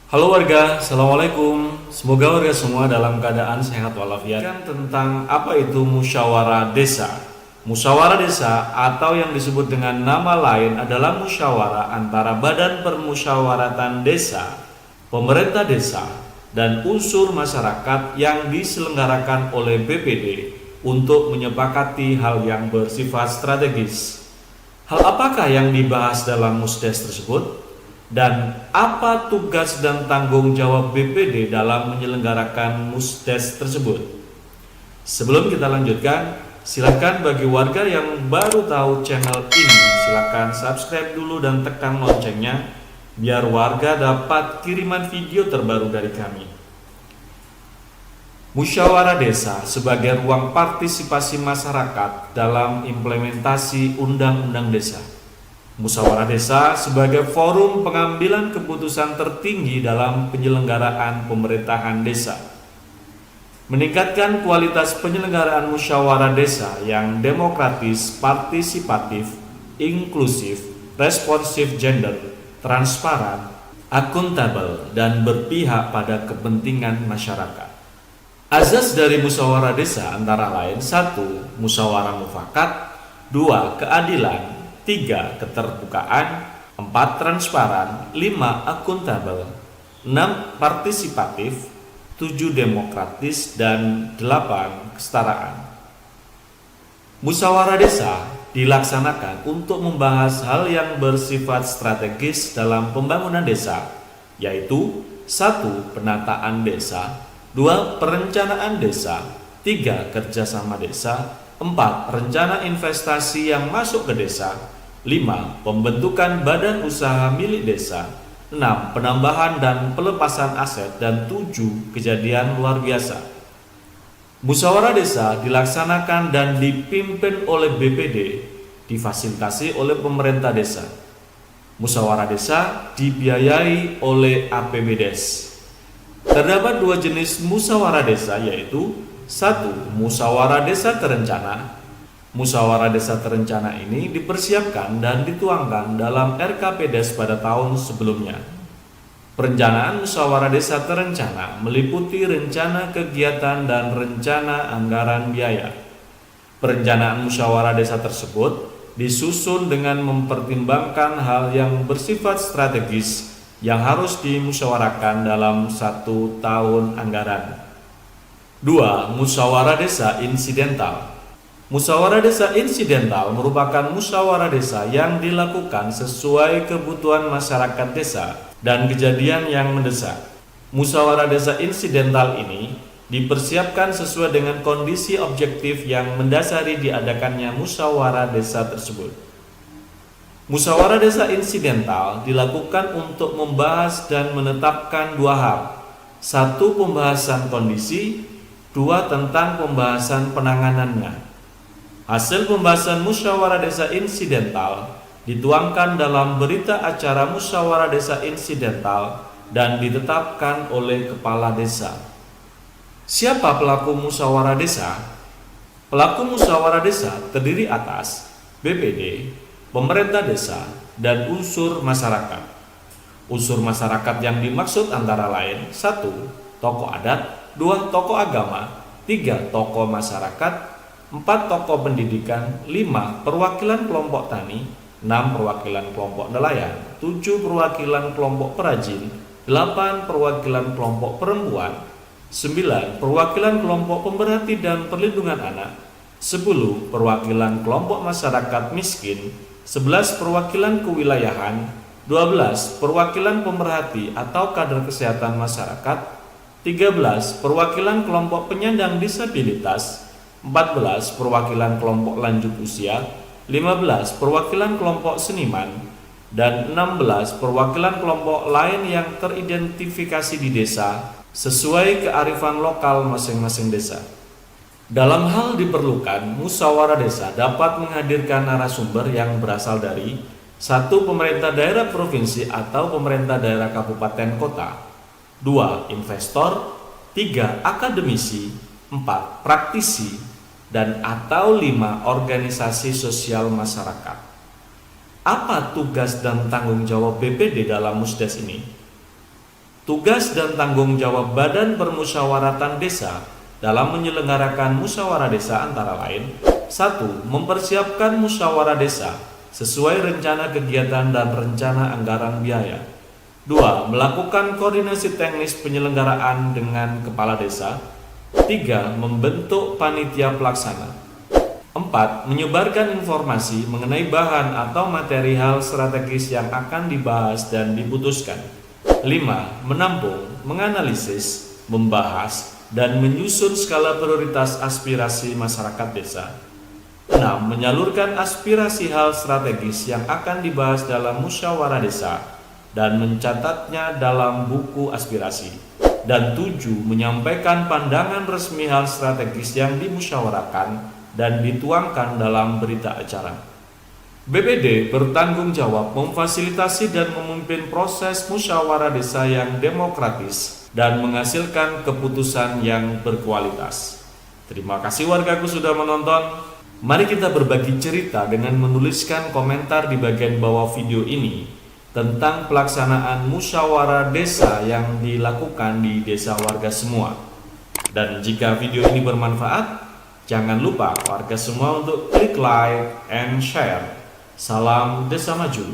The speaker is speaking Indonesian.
Halo warga, Assalamualaikum. Semoga warga semua dalam keadaan sehat walafiat. Tentang apa itu musyawarah desa. Musyawarah desa atau yang disebut dengan nama lain adalah musyawarah antara Badan Permusyawaratan Desa, pemerintah desa, dan unsur masyarakat yang diselenggarakan oleh BPD untuk menyepakati hal yang bersifat strategis. Hal apakah yang dibahas dalam musdes tersebut? Dan apa tugas dan tanggung jawab BPD dalam menyelenggarakan musdes tersebut? Sebelum kita lanjutkan, silakan bagi warga yang baru tahu channel ini, silakan subscribe dulu dan tekan loncengnya biar warga dapat kiriman video terbaru dari kami. Musyawarah desa sebagai ruang partisipasi masyarakat dalam implementasi undang-undang desa. Musyawarah desa sebagai forum pengambilan keputusan tertinggi dalam penyelenggaraan pemerintahan desa. Meningkatkan kualitas penyelenggaraan musyawarah desa yang demokratis, partisipatif, inklusif, responsif gender, transparan, akuntabel, dan berpihak pada kepentingan masyarakat. Azas dari musyawarah desa antara lain 1. Musyawarah mufakat, 2. Keadilan, 3. Keterbukaan, 4. Transparan, 5. Akuntabel, 6. Partisipatif, 7. Demokratis, dan 8. Kesetaraan. Musyawarah desa dilaksanakan untuk membahas hal yang bersifat strategis dalam pembangunan desa, yaitu 1. Penataan desa, 2. Perencanaan desa, 3. Kerjasama desa, 4. Rencana investasi yang masuk ke desa, 5. Pembentukan badan usaha milik desa, 6. Penambahan dan pelepasan aset, dan 7. Kejadian luar biasa. Musyawarah desa dilaksanakan dan dipimpin oleh BPD, difasilitasi oleh pemerintah desa. Musyawarah desa dibiayai oleh APBDes. Terdapat dua jenis musyawarah desa, yaitu 1. Musyawarah desa terencana. Musyawarah desa terencana ini dipersiapkan dan dituangkan dalam RKPDes pada tahun sebelumnya. Perencanaan musyawarah desa terencana meliputi rencana kegiatan dan rencana anggaran biaya. Perencanaan musyawarah desa tersebut disusun dengan mempertimbangkan hal yang bersifat strategis yang harus dimusyawarahkan dalam 1 tahun anggaran. 2. Musyawarah desa insidental. Musyawarah desa insidental merupakan musyawarah desa yang dilakukan sesuai kebutuhan masyarakat desa dan kejadian yang mendesak. Musyawarah desa insidental ini dipersiapkan sesuai dengan kondisi objektif yang mendasari diadakannya musyawarah desa tersebut. Musyawarah desa insidental dilakukan untuk membahas dan menetapkan dua hal. 1. Pembahasan kondisi, 2. Tentang pembahasan penanganannya. Hasil pembahasan musyawarah desa insidental dituangkan dalam berita acara musyawarah desa insidental dan ditetapkan oleh kepala desa. Siapa pelaku musyawarah desa? Pelaku musyawarah desa terdiri atas BPD, pemerintah desa, dan unsur masyarakat. Unsur masyarakat yang dimaksud antara lain 1. Tokoh adat, 2. Tokoh agama, 3. Tokoh masyarakat, 4. Tokoh pendidikan, 5. Perwakilan kelompok tani, 6. Perwakilan kelompok nelayan, 7. Perwakilan kelompok perajin, 8. Perwakilan kelompok perempuan, 9. Perwakilan kelompok pemerhati dan perlindungan anak, 10. Perwakilan kelompok masyarakat miskin, 11. Perwakilan kewilayahan, 12. Perwakilan pemerhati atau kader kesehatan masyarakat, 13. Perwakilan kelompok penyandang disabilitas, 14. Perwakilan kelompok lanjut usia, 15. Perwakilan kelompok seniman, dan 16. Perwakilan kelompok lain yang teridentifikasi di desa sesuai kearifan lokal masing-masing desa. Dalam hal diperlukan, musyawarah desa dapat menghadirkan narasumber yang berasal dari 1. Pemerintah daerah provinsi atau pemerintah daerah kabupaten kota, 2. Investor, 3. Akademisi, 4. Praktisi, dan atau 5. Organisasi sosial masyarakat. Apa tugas dan tanggung jawab BPD dalam musdes ini? Tugas dan tanggung jawab Badan Permusyawaratan Desa dalam menyelenggarakan musyawarah desa antara lain: 1. Mempersiapkan musyawarah desa sesuai rencana kegiatan dan rencana anggaran biaya. 2. Melakukan koordinasi teknis penyelenggaraan dengan kepala desa. 3. Membentuk panitia pelaksana. 4. Menyebarkan informasi mengenai bahan atau materi hal strategis yang akan dibahas dan diputuskan. 5. Menampung, menganalisis, membahas, dan menyusun skala prioritas aspirasi masyarakat desa. 6. Menyalurkan aspirasi hal strategis yang akan dibahas dalam musyawarah desa dan mencatatnya dalam buku aspirasi. Dan 7. Menyampaikan pandangan resmi hal strategis yang dimusyawarahkan dan dituangkan dalam berita acara. BPD bertanggung jawab memfasilitasi dan memimpin proses musyawarah desa yang demokratis dan menghasilkan keputusan yang berkualitas. Terima kasih wargaku sudah menonton. Mari kita berbagi cerita dengan menuliskan komentar di bagian bawah video ini tentang pelaksanaan musyawarah desa yang dilakukan di desa warga semua. Dan jika video ini bermanfaat, jangan lupa warga semua untuk klik like and share. Salam Desa Maju.